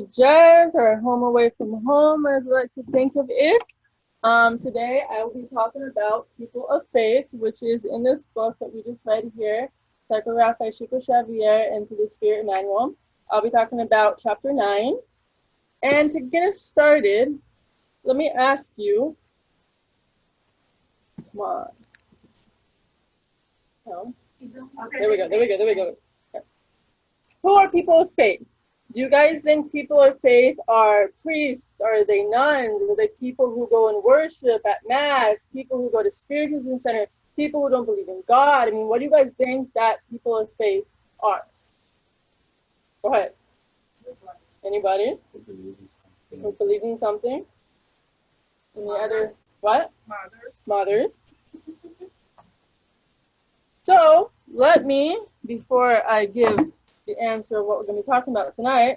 jazz, or home away from home, as I like to think of it. Today, I will be talking about people of faith, which is in this book that we just read here, Psychograph by Xavier into the Spirit Emmanuel. I'll be talking about chapter 9. And to get us started, let me ask you, come on. No. There we go. Yes. Who are people of faith? Do you guys think people of faith are priests? Are they nuns? Are they people who go and worship at Mass? People who go to Spiritist Center? People who don't believe in God? I mean, what do you guys think that people of faith are? Go ahead. Anybody? Who believes in something? Any others? What? Mothers. So, let me, before I give the answer of what we're going to be talking about tonight,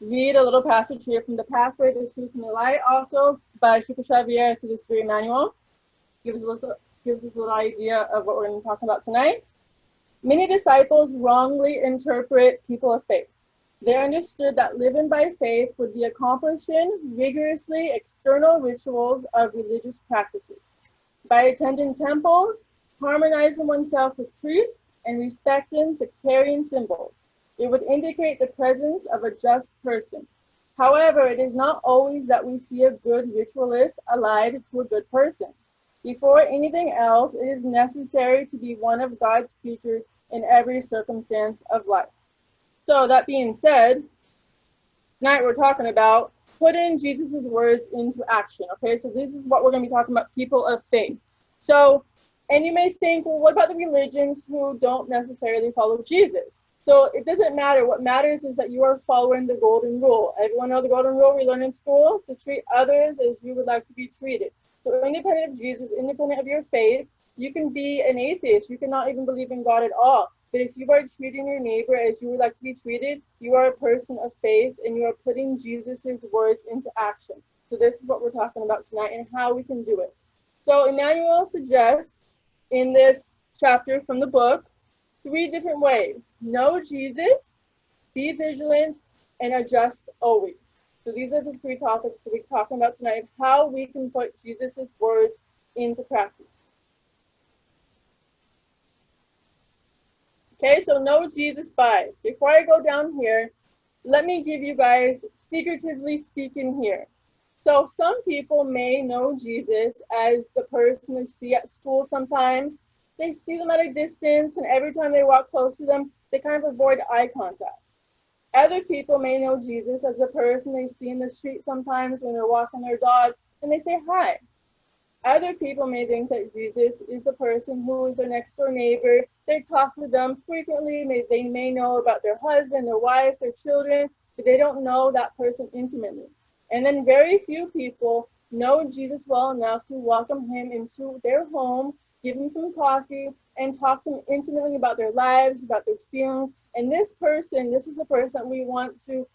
read a little passage here from The Pathway to Truth and the Light, also by Xavier to the Spirit Emmanuel. Gives us a little idea of what we're going to be talking about tonight. Many disciples wrongly interpret people of faith. They understood that living by faith would be accomplishing rigorously external rituals of religious practices. By attending temples, harmonizing oneself with priests, and respecting sectarian symbols. It would indicate the presence of a just person. However, it is not always that we see a good ritualist allied to a good person. Before anything else, it is necessary to be one of God's creatures in every circumstance of life. So that being said, tonight we're talking about putting Jesus' words into action. Okay, so this is what we're going to be talking about, people of faith. So, and you may think, well, what about the religions who don't necessarily follow Jesus? So it doesn't matter. What matters is that you are following the golden rule. Everyone know the golden rule we learn in school? To treat others as you would like to be treated. So independent of Jesus, independent of your faith, you can be an atheist. You cannot even believe in God at all. But if you are treating your neighbor as you would like to be treated, you are a person of faith and you are putting Jesus' words into action. So this is what we're talking about tonight and how we can do it. So Emmanuel suggests in this chapter from the book 3 different ways: know Jesus, be vigilant, and adjust always. So these are the 3 topics that we're talking about tonight, how we can put Jesus' words into practice. Okay, so know Jesus by. Before I go down here, let me give you guys, figuratively speaking here. So some people may know Jesus as the person they see at school sometimes. They see them at a distance, and every time they walk close to them, they kind of avoid eye contact. Other people may know Jesus as the person they see in the street sometimes when they're walking their dog, and they say hi. Other people may think that Jesus is the person who is their next door neighbor. They talk with them frequently. They may know about their husband, their wife, their children, but they don't know that person intimately. And then very few people know Jesus well enough to welcome him into their home, give him some coffee, and talk to them intimately about their lives, about their feelings. And this is the person that we want to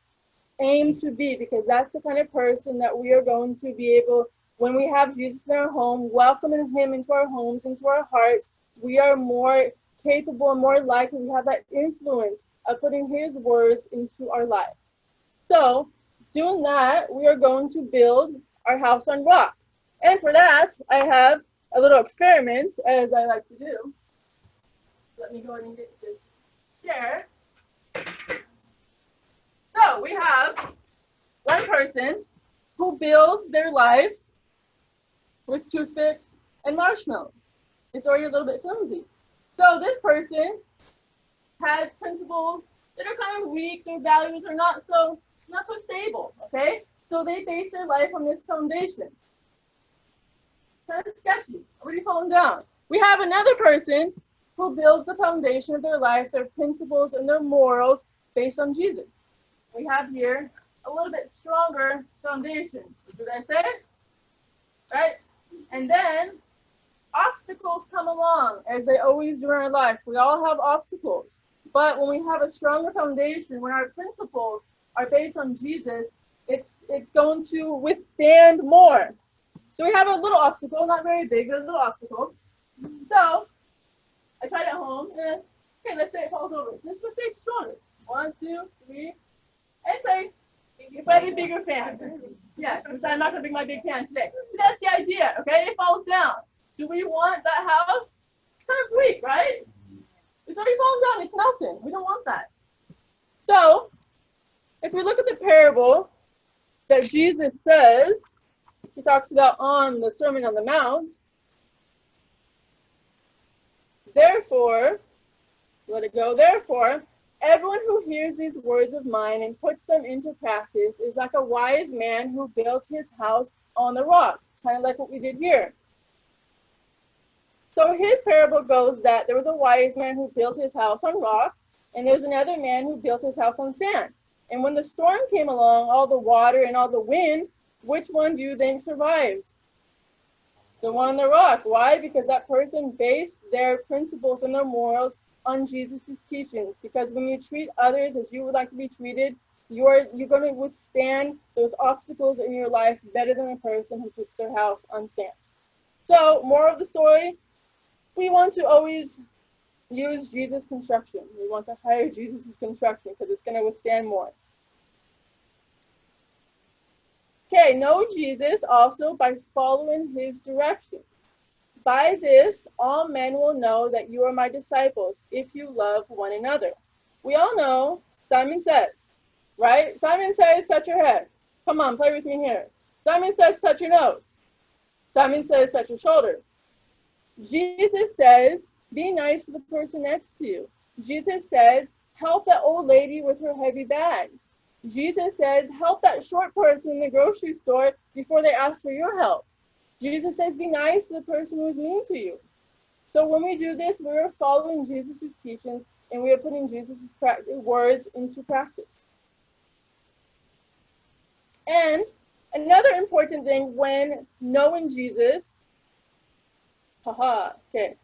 aim to be, because that's the kind of person that we are going to be able, when we have Jesus in our home, welcoming him into our homes, into our hearts, we are more capable and more likely to have that influence of putting his words into our life. So, doing that, we are going to build our house on rock. And for that, I have a little experiment, as I like to do. Let me go ahead and get this chair. So we have one person who builds their life with toothpicks and marshmallows. It's already a little bit flimsy. So this person has principles that are kind of weak. Their values are not so stable, okay? So they base their life on this foundation. Kind of sketchy, already falling down. We have another person who builds the foundation of their life, their principles and their morals based on Jesus. We have here a little bit stronger foundation. Did I say? Right? And then obstacles come along, as they always do in our life. We all have obstacles. But when we have a stronger foundation, when our principles are based on Jesus, it's going to withstand more. So we have a little obstacle, not very big, but a little obstacle. So I tried at home, and okay, let's say it falls over. Let's say it's stronger. 1, 2, 3, and say If I had a bigger fan. Yes, which I'm not going to bring my big fan today. But that's the idea, okay? It falls down. Do we want that house? It's kind of weak, right? It's already fallen down. It's melting. We don't want that. So, if we look at the parable that Jesus says, he talks about on the Sermon on the Mount, therefore, let it go, therefore, everyone who hears these words of mine and puts them into practice is like a wise man who built his house on the rock, kind of like what we did here. So his parable goes that there was a wise man who built his house on rock, and there's another man who built his house on sand. And when the storm came along, all the water and all the wind, which one do you think survived? The one on the rock. Why? Because that person based their principles and their morals on Jesus' teachings. Because when you treat others as you would like to be treated, you're going to withstand those obstacles in your life better than a person who puts their house on sand. So, more of the story, we want to always use Jesus' construction. We want to hire Jesus' construction because it's going to withstand more. Okay, know Jesus also by following his directions. By this, all men will know that you are my disciples if you love one another. We all know, Simon says, right? Simon says, touch your head. Come on, play with me here. Simon says, touch your nose. Simon says, touch your shoulder. Jesus says, be nice to the person next to you. Jesus says, help that old lady with her heavy bags. Jesus says, help that short person in the grocery store before they ask for your help. Jesus says, be nice to the person who is mean to you. So when we do this, we're following Jesus' teachings and we are putting Jesus' words into practice. And another important thing when knowing Jesus, okay,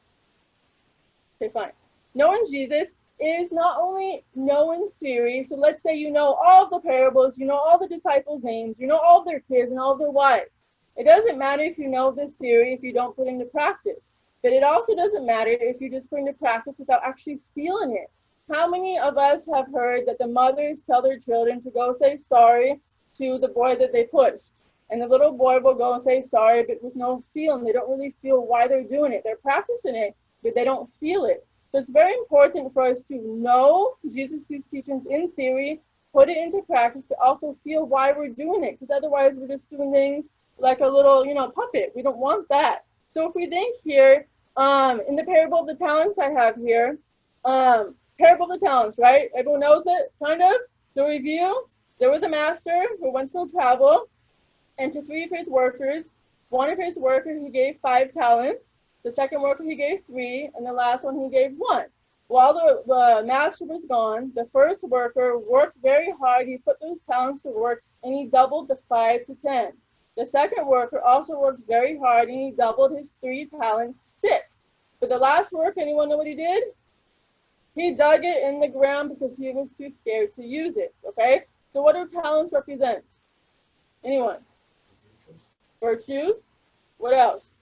fine. Knowing Jesus is not only knowing theory, so let's say you know all of the parables, you know all the disciples' names, you know all of their kids and all of their wives. It doesn't matter if you know the theory if you don't put into practice. But it also doesn't matter if you just put into practice without actually feeling it. How many of us have heard that the mothers tell their children to go say sorry to the boy that they pushed? And the little boy will go and say sorry, but with no feeling. They don't really feel why they're doing it. They're practicing it, but they don't feel it. So it's very important for us to know Jesus' teachings in theory, put it into practice, but also feel why we're doing it. Because otherwise we're just doing things like a little, puppet. We don't want that. So if we think here, in the parable of the talents I have here, parable of the talents, right? Everyone knows it, kind of? So review, there was a master who went to go travel, and to 3 of his workers, one of his workers he gave 5 talents, the second worker he gave 3, and the last one he gave 1. While the master was gone, the first worker worked very hard. He put those talents to work, and he doubled the 5 to 10. The second worker also worked very hard, and he doubled his 3 talents to 6. But the last worker, anyone know what he did? He dug it in the ground because he was too scared to use it, okay? So what do talents represent? Anyone? Virtues? What else?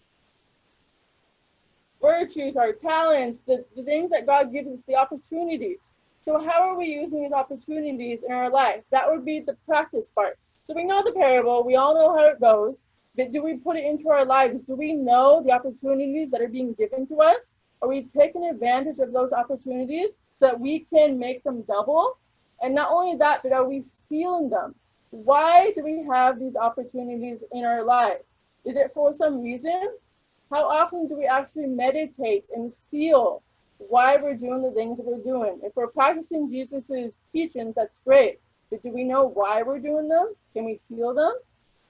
Virtues are talents, the things that God gives us, the opportunities. So how are we using these opportunities in our life? That would be the practice part. So we know the parable, we all know how it goes, but do we put it into our lives? Do we know the opportunities that are being given to us? Are we taking advantage of those opportunities so that we can make them double? And not only that, but are we feeling them? Why do we have these opportunities in our life? Is it for some reason? How often do we actually meditate and feel why we're doing the things that we're doing? If we're practicing Jesus' teachings, that's great. But do we know why we're doing them? Can we feel them?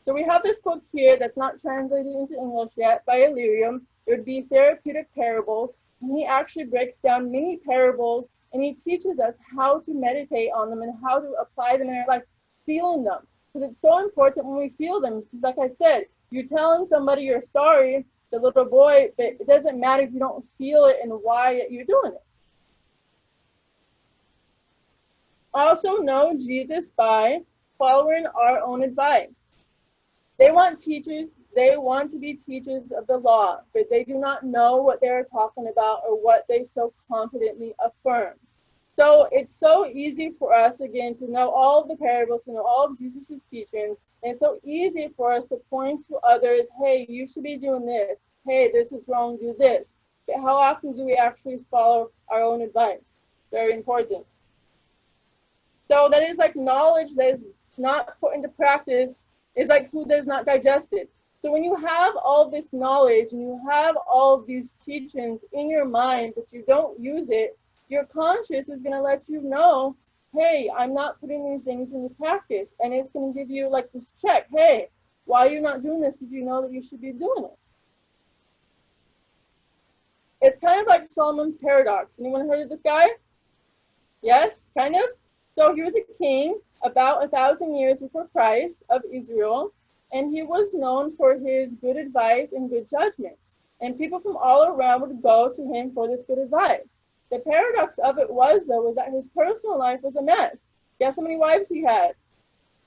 So we have this book here that's not translated into English yet by Illyrium. It would be Therapeutic Parables. And he actually breaks down many parables and he teaches us how to meditate on them and how to apply them in our life, feeling them. Because it's so important when we feel them. Because like I said, you're telling somebody you're sorry, the little boy, but it doesn't matter if you don't feel it and why you're doing it. Also know Jesus by following our own advice. They want teachers, they want to be teachers of the law, but they do not know what they're talking about or what they so confidently affirm. So it's so easy for us, again, to know all of the parables, to know all of Jesus' teachings. And it's so easy for us to point to others, hey, you should be doing this. Hey, this is wrong, do this. But how often do we actually follow our own advice? It's very important. So that is like knowledge that is not put into practice is like food that is not digested. So when you have all this knowledge and you have all of these teachings in your mind, but you don't use it, your conscience is going to let you know, hey, I'm not putting these things into practice. And it's going to give you like this check, hey, why are you not doing this if you know that you should be doing it? It's kind of like Solomon's paradox. Anyone heard of this guy? Yes, kind of? So he was a king about 1,000 years before Christ of Israel, and he was known for his good advice and good judgment. And people from all around would go to him for this good advice. The paradox of it was, though, was that his personal life was a mess. Guess how many wives he had?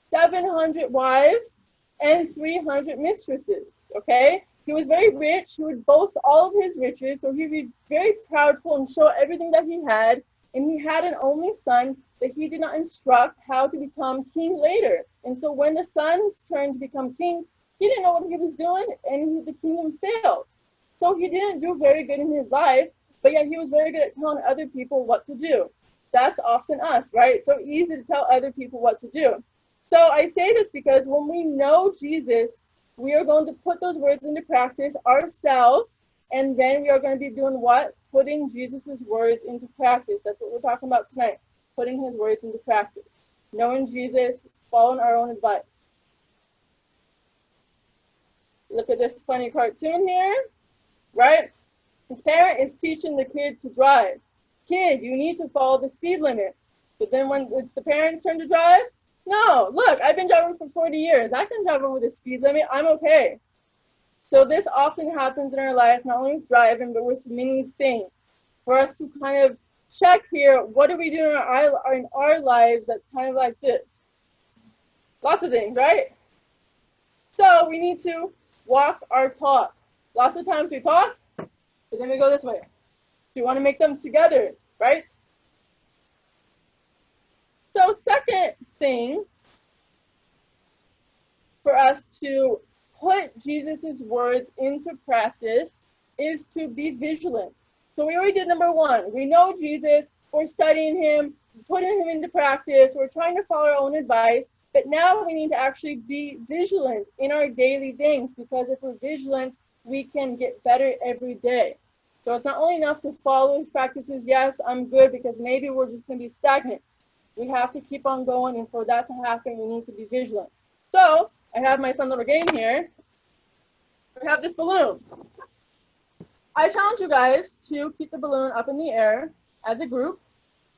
700 wives and 300 mistresses, okay? He was very rich. He would boast all of his riches, so he'd be very proudful and show everything that he had. And he had an only son that he did not instruct how to become king later. And so when the son's turn to become king, he didn't know what he was doing, and the kingdom failed. So he didn't do very good in his life, but yet he was very good at telling other people what to do. That's often us, right? So easy to tell other people what to do. So I say this because when we know Jesus, we are going to put those words into practice ourselves, and then we are going to be doing what? Putting Jesus's words into practice. That's what we're talking about tonight. Putting his words into practice. Knowing Jesus, following our own advice. Look at this funny cartoon here, right? The parent is teaching the kid to drive. Kid, you need to follow the speed limit. But then when it's the parent's turn to drive, no, look, I've been driving for 40 years. I can drive over the speed limit. I'm okay. So this often happens in our life, not only with driving, but with many things. For us to kind of check here, what do we do in our lives that's kind of like this? Lots of things, right? So we need to walk our talk. Lots of times we talk, but then we go this way. So we want to make them together, right? So second thing for us to put Jesus's words into practice is to be vigilant. So we already did number one. We know Jesus, we're studying him, putting him into practice, we're trying to follow our own advice, but now we need to actually be vigilant in our daily things, because if we're vigilant, we can get better every day. So it's not only enough to follow his practices, yes, I'm good, because maybe we're just going to be stagnant. We have to keep on going, and for that to happen, we need to be vigilant. So I have my fun little game here. We have this balloon. I challenge you guys to keep the balloon up in the air as a group,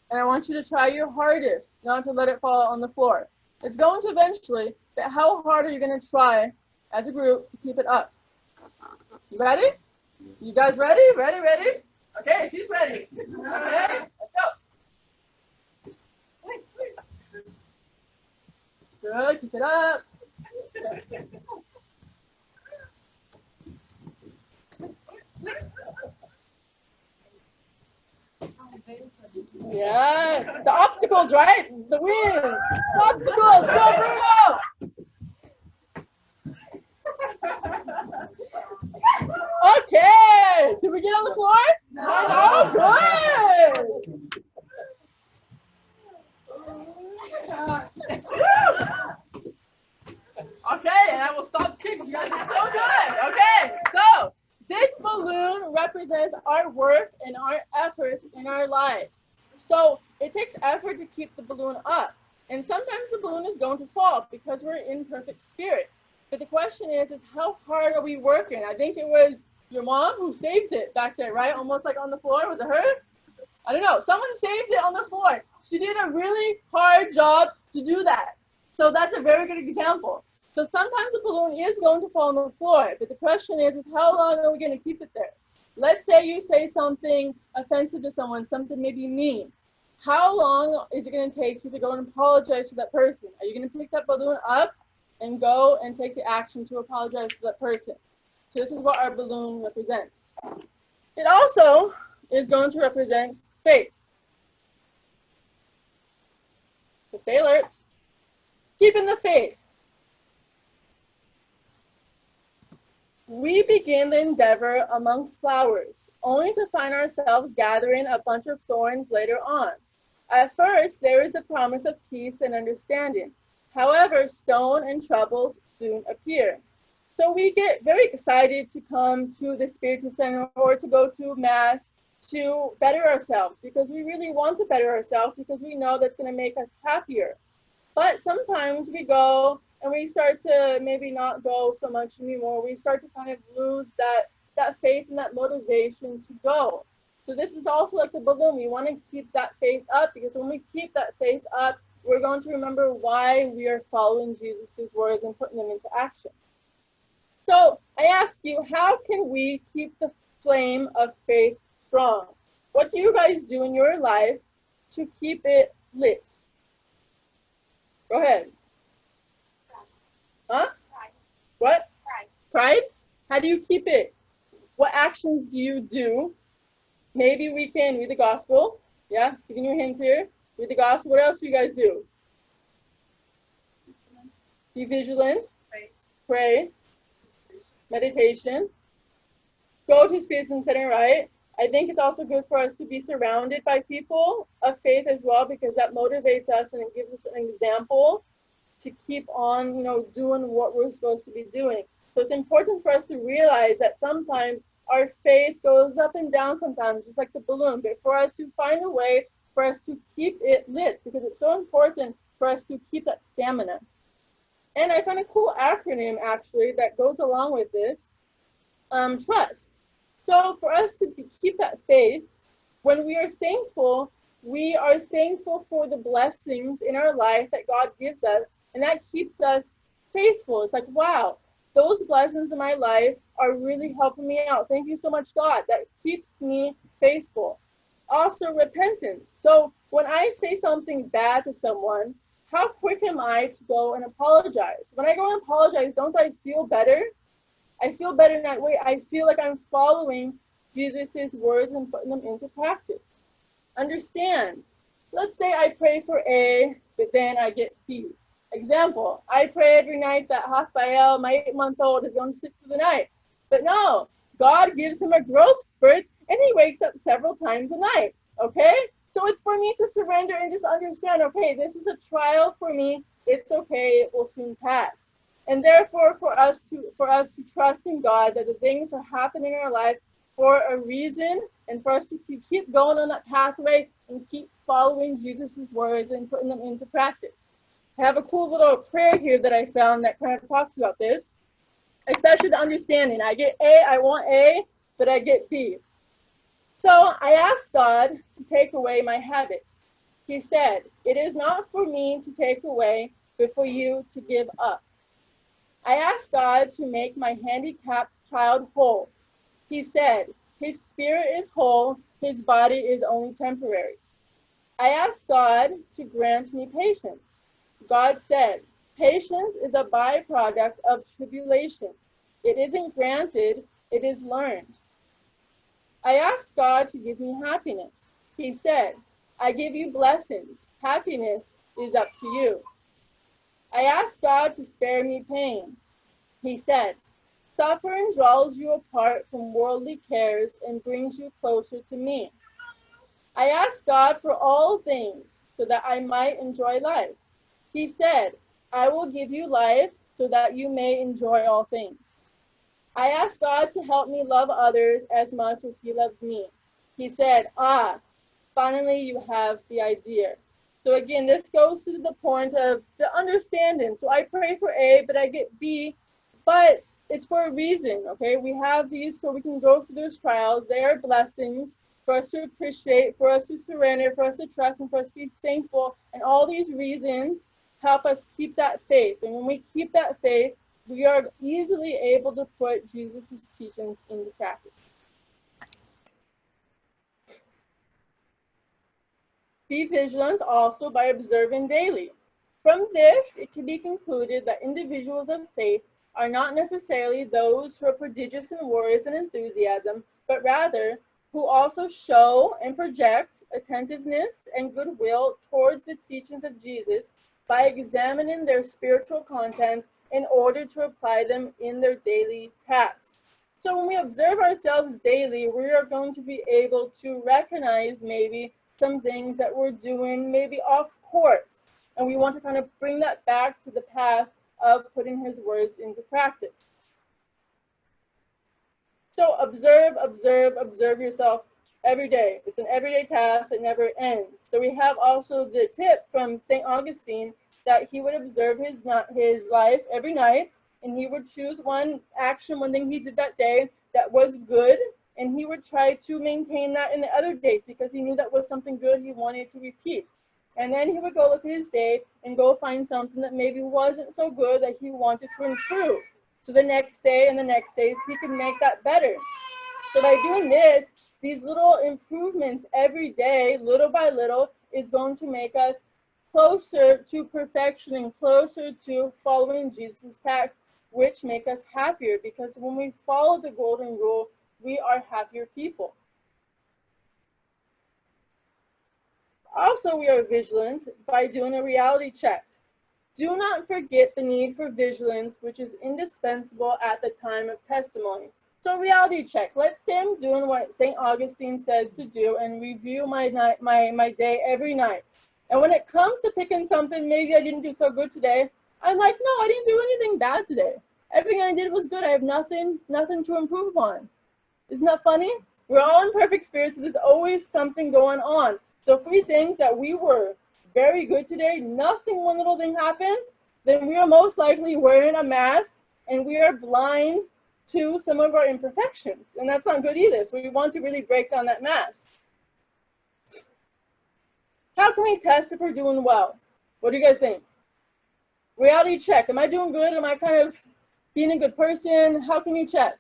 and I want you to try your hardest not to let it fall on the floor. It's going to eventually, but how hard are you going to try as a group to keep it up? You ready? You guys ready? Ready, ready? Okay, she's ready. Okay, let's go. Good, keep it up. Yeah, the obstacles, right? The wind. The obstacles. Go, Bruno. Okay. Did we get on the floor? Oh, good. Okay, and I will stop kicking. You guys are so good. Okay, so this balloon represents our work and our efforts in our lives. So it takes effort to keep the balloon up. And sometimes the balloon is going to fall because we're in perfect spirits. But the question is how hard are we working? I think it was your mom who saved it back there, right? Almost like on the floor. Was it her? I don't know. Someone saved it on the floor. She did a really hard job to do that. So that's a very good example. So sometimes the balloon is going to fall on the floor, but the question is how long are we going to keep it there? Let's say you say something offensive to someone, something maybe mean. How long is it going to take you to go and apologize to that person? Are you going to pick that balloon up and go and take the action to apologize to that person? So this is what our balloon represents. It also is going to represent faith. So stay alert. Keeping the faith. We begin the endeavor amongst flowers, only to find ourselves gathering a bunch of thorns later on. At first, there is the promise of peace and understanding. However, stone and troubles soon appear. So we get very excited to come to the Spiritist Center or to go to Mass to better ourselves, because we really want to better ourselves, because we know that's going to make us happier. But sometimes we go and we start to maybe not go so much anymore. We start to kind of lose that faith and that motivation to go. So this is also like the balloon. We want to keep that faith up, because when we keep that faith up, we're going to remember why we are following Jesus' words and putting them into action. So I ask you, how can we keep the flame of faith strong? What do you guys do in your life to keep it lit? Go ahead. Huh? Pride. What? Pride. Pride? How do you keep it? What actions do you do? Maybe we can read the gospel. Yeah, giving you a hint here. Read the gospel. What else do you guys do? Be vigilant. Pray. Pray. Meditation. Go to Spiritist Center, right? I think it's also good for us to be surrounded by people of faith as well, because that motivates us and it gives us an example to keep on, doing what we're supposed to be doing. So it's important for us to realize that sometimes our faith goes up and down sometimes, just like the balloon, but for us to find a way for us to keep it lit, because it's so important for us to keep that stamina. And I found a cool acronym, actually, that goes along with this, trust. So for us to keep that faith, when we are thankful for the blessings in our life that God gives us, and that keeps us faithful. It's like, wow, those blessings in my life are really helping me out. Thank you so much, God. That keeps me faithful. Also, repentance. So when I say something bad to someone, how quick am I to go and apologize? When I go and apologize, don't I feel better? I feel better in that way. I feel like I'm following Jesus' words and putting them into practice. Understand. Let's say I pray for A, but then I get B. Example, I pray every night that Raphael, my 8-month-old, is going to sleep through the night. But no, God gives him a growth spurt, and he wakes up several times a night, okay? So it's for me to surrender and just understand, okay, this is a trial for me. It's okay, it will soon pass. And therefore, for us to trust in God that the things are happening in our life for a reason, and for us to keep going on that pathway and keep following Jesus' words and putting them into practice. I have a cool little prayer here that I found that kind of talks about this, especially the understanding. I get A, I want A, but I get B. So I asked God to take away my habit. He said, it is not for me to take away, but for you to give up. I asked God to make my handicapped child whole. He said, his spirit is whole, his body is only temporary. I asked God to grant me patience. God said, patience is a byproduct of tribulation. It isn't granted, it is learned. I asked God to give me happiness. He said, I give you blessings. Happiness is up to you. I asked God to spare me pain. He said, suffering draws you apart from worldly cares and brings you closer to me. I asked God for all things so that I might enjoy life. He said, I will give you life so that you may enjoy all things. I asked God to help me love others as much as he loves me. He said, finally you have the idea. So again, this goes to the point of the understanding. So I pray for A, but I get B, but it's for a reason, okay? We have these so we can go through those trials. They are blessings for us to appreciate, for us to surrender, for us to trust, and for us to be thankful. And all these reasons help us keep that faith. And when we keep that faith, we are easily able to put Jesus' teachings into practice. Be vigilant also by observing daily. From this, it can be concluded that individuals of faith are not necessarily those who are prodigious in words and enthusiasm, but rather who also show and project attentiveness and goodwill towards the teachings of Jesus by examining their spiritual content in order to apply them in their daily tasks. So when we observe ourselves daily, we are going to be able to recognize maybe some things that we're doing maybe off course. And we want to kind of bring that back to the path of putting his words into practice. So observe, observe, observe yourself every day. It's an everyday task that never ends. So we have also the tip from St. Augustine that he would observe his life every night, and he would choose one action, one thing he did that day that was good, and he would try to maintain that in the other days because he knew that was something good he wanted to repeat. And then he would go look at his day and go find something that maybe wasn't so good that he wanted to improve. So the next day and the next days, he could make that better. So by doing this, these little improvements every day, little by little, is going to make us closer to perfection and closer to following Jesus' text, which make us happier, because when we follow the golden rule, we are happier people. Also, we are vigilant by doing a reality check. Do not forget the need for vigilance, which is indispensable at the time of testimony. So reality check. Let's say I'm doing what St. Augustine says to do and review my day every night. And when it comes to picking something, maybe I didn't do so good today, I'm like, no, I didn't do anything bad today. Everything I did was good. I have nothing to improve upon. Isn't that funny? We're all in perfect spirits, so there's always something going on. So if we think that we were very good today, one little thing happened, then we are most likely wearing a mask and we are blind to some of our imperfections. And that's not good either. So we want to really break down that mask. How can we test if we're doing well? What do you guys think? Reality check. Am I doing good? Am I kind of being a good person? How can you check?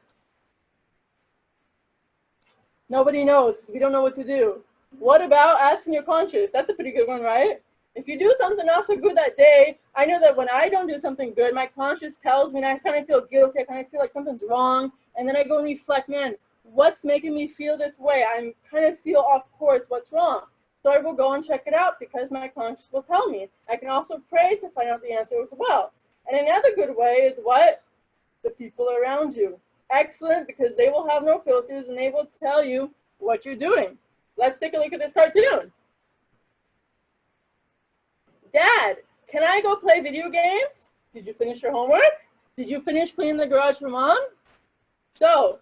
Nobody knows. We don't know what to do. What about asking your conscience? That's a pretty good one, right? If you do something not so good that day, I know that when I don't do something good, my conscience tells me and I kind of feel guilty. I kind of feel like something's wrong. And then I go and reflect, man, what's making me feel this way? I kind of feel off course. What's wrong? So I will go and check it out because my conscience will tell me. I can also pray to find out the answer as well. And another good way is what? The people around you. Excellent, because they will have no filters and they will tell you what you're doing. Let's take a look at this cartoon. Dad, can I go play video games? Did you finish your homework? Did you finish cleaning the garage for mom? So,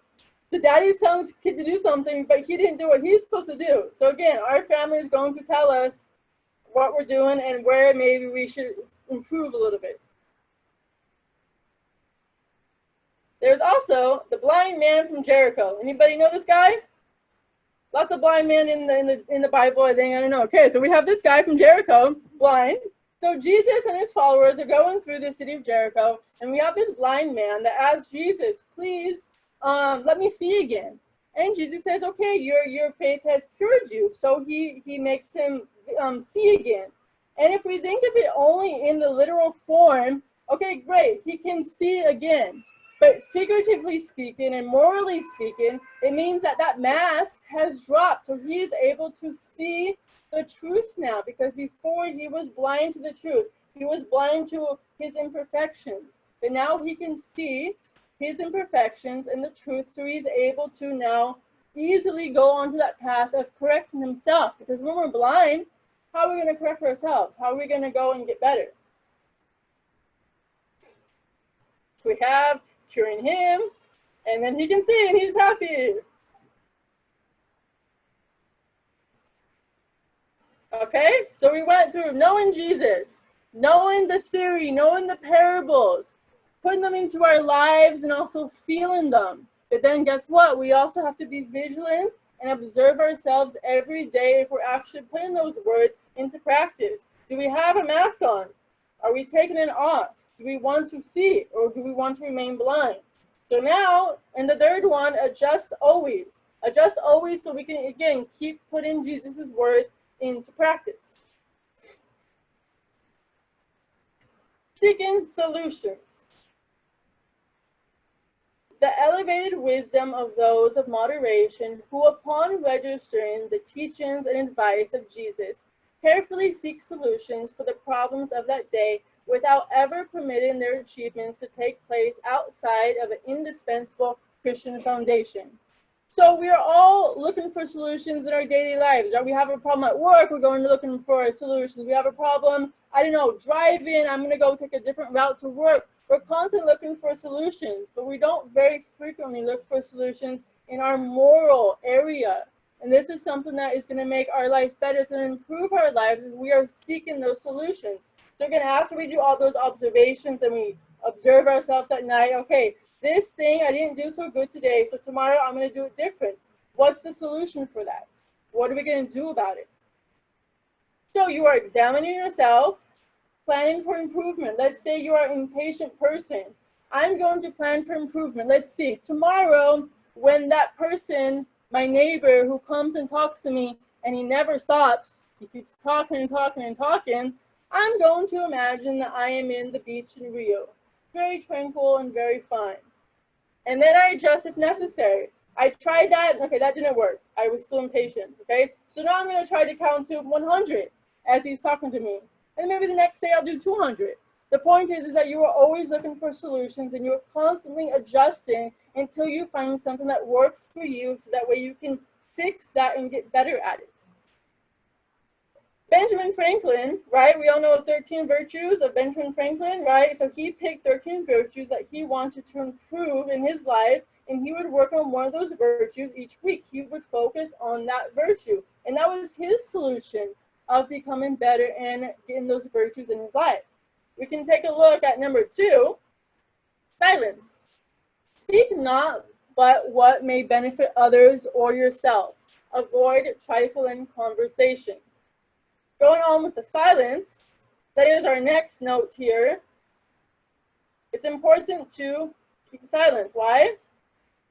the daddy's telling his kid to do something, but he didn't do what he's supposed to do. So again, our family is going to tell us what we're doing and where maybe we should improve a little bit. There's also the blind man from Jericho. Anybody know this guy? Lots of blind men in the Bible, I think. I don't know. Okay, so we have this guy from Jericho, blind. So Jesus and his followers are going through the city of Jericho, and we have this blind man that asks Jesus, please, let me see again. And Jesus says, okay, your faith has cured you. So he makes him see again. And if we think of it only in the literal form, okay, great, he can see again. But figuratively speaking and morally speaking, it means that that mask has dropped. So he is able to see the truth now, because before he was blind to the truth. He was blind to his imperfections. But now he can see his imperfections and the truth, so he's able to now easily go onto that path of correcting himself. Because when we're blind, how are we going to correct ourselves? How are we going to go and get better? So we have curing him, and then he can see and he's happy. Okay, so we went through knowing Jesus, knowing the theory, knowing the parables, putting them into our lives and also feeling them. But then guess what? We also have to be vigilant and observe ourselves every day if we're actually putting those words into practice. Do we have a mask on? Are we taking it off? Do we want to see, or do we want to remain blind? So now, in the third one, adjust always. Adjust always so we can, again, keep putting Jesus' words into practice. Seeking solutions. The elevated wisdom of those of moderation who, upon registering the teachings and advice of Jesus, carefully seek solutions for the problems of that day without ever permitting their achievements to take place outside of an indispensable Christian foundation. So we are all looking for solutions in our daily lives. Right? We have a problem at work, we're going to looking for solutions. We have a problem, I don't know, driving, I'm going to go take a different route to work. We're constantly looking for solutions, but we don't very frequently look for solutions in our moral area. And this is something that is going to make our life better, it's going to improve our lives. We are seeking those solutions. So again, after we do all those observations and we observe ourselves at night, okay, this thing I didn't do so good today, so tomorrow I'm going to do it different. What's the solution for that? What are we going to do about it? So you are examining yourself, planning for improvement. Let's say you are an impatient person. I'm going to plan for improvement. Let's see, tomorrow when that person, my neighbor who comes and talks to me and he never stops, he keeps talking and talking and talking, I'm going to imagine that I am in the beach in Rio. Very tranquil and very fine. And then I adjust if necessary. I tried that, okay, that didn't work. I was still impatient, okay? So now I'm gonna try to count to 100 as he's talking to me. And maybe the next day I'll do 200. The point is that you are always looking for solutions and you're constantly adjusting until you find something that works for you so that way you can fix that and get better at it. Benjamin Franklin, right? We all know 13 virtues of Benjamin Franklin, right? So he picked 13 virtues that he wanted to improve in his life, and he would work on one of those virtues each week. He would focus on that virtue, and that was his solution of becoming better and getting those virtues in his life. We can take a look at number 2, silence. Speak not but what may benefit others or yourself. Avoid trifling conversation. Going on with the silence, that is our next note here. It's important to keep silence. Why?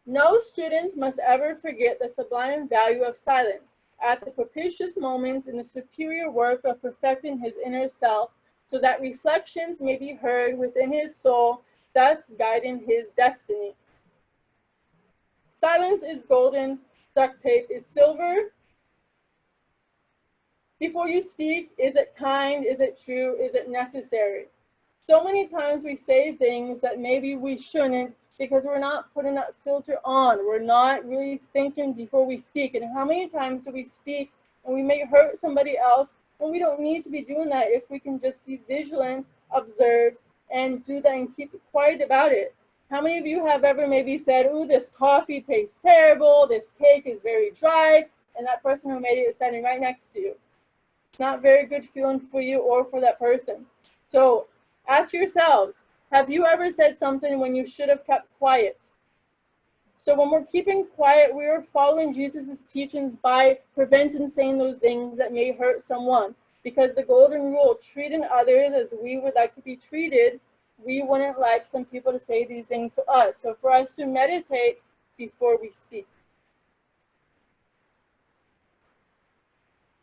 No student must ever forget the sublime value of silence at the propitious moments in the superior work of perfecting his inner self, so that reflections may be heard within his soul, thus guiding his destiny. Silence is golden, duct tape is silver. Before you speak, is it kind? Is it true? Is it necessary? So many times we say things that maybe we shouldn't because we're not putting that filter on. We're not really thinking before we speak. And how many times do we speak and we may hurt somebody else? And we don't need to be doing that if we can just be vigilant, observe, and do that and keep quiet about it. How many of you have ever maybe said, ooh, this coffee tastes terrible, this cake is very dry, and that person who made it is standing right next to you? It's not very good feeling for you or for that person. So ask yourselves, have you ever said something when you should have kept quiet? So when we're keeping quiet, we are following Jesus' teachings by preventing saying those things that may hurt someone. Because the golden rule, treating others as we would like to be treated, we wouldn't like some people to say these things to us. So for us to meditate before we speak.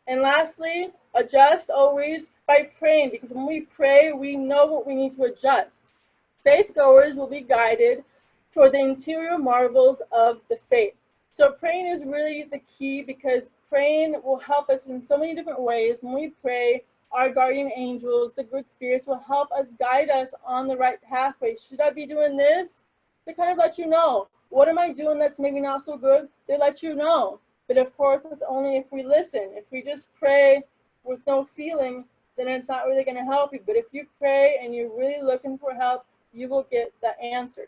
And lastly, adjust always by praying, because when we pray, we know what we need to adjust. Faith goers will be guided toward the interior marvels of the faith. So praying is really the key, because praying will help us in so many different ways. When we pray, our guardian angels, the good spirits, will help us guide us on the right pathway. Should I be doing this? They kind of let you know. What am I doing that's maybe not so good? They let you know. But of course, it's only if we listen. If we just pray with no feeling, then it's not really going to help you. But if you pray and you're really looking for help, you will get the answer.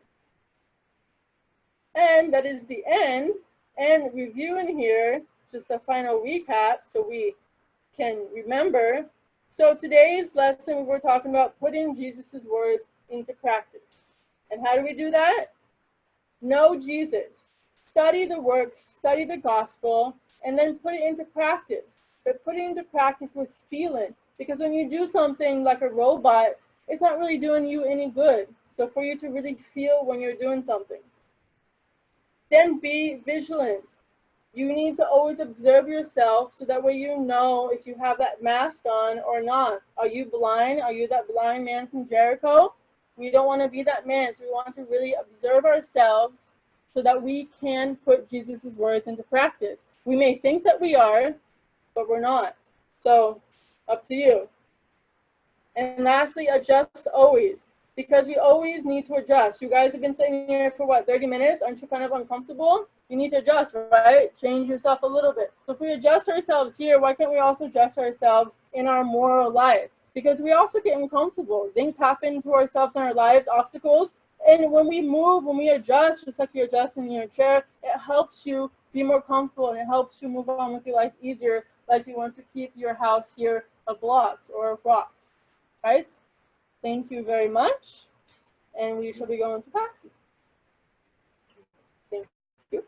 And that is the end. And reviewing here, just a final recap so we can remember. So today's lesson, we were talking about putting Jesus' words into practice. And how do we do that? Know Jesus. Study the works, study the gospel, and then put it into practice. So put it into practice with feeling. Because when you do something like a robot, it's not really doing you any good. So for you to really feel when you're doing something. Then be vigilant. You need to always observe yourself so that way you know if you have that mask on or not. Are you blind? Are you that blind man from Jericho? We don't want to be that man. So we want to really observe ourselves so that we can put Jesus' words into practice. We may think that we are, but we're not. So up to you. And lastly, adjust always, because we always need to adjust. You guys have been sitting here for what, 30 minutes? Aren't you kind of uncomfortable? You need to adjust, right? Change yourself a little bit. So if we adjust ourselves here, why can't we also adjust ourselves in our moral life? Because we also get uncomfortable. Things happen to ourselves in our lives, obstacles. And when we move, when we adjust, just like you're adjusting in your chair, it helps you be more comfortable and it helps you move on with your life easier, like you want to keep your house here of blocks or of rocks. Right? Thank you very much. And we shall be going to passage. Thank you.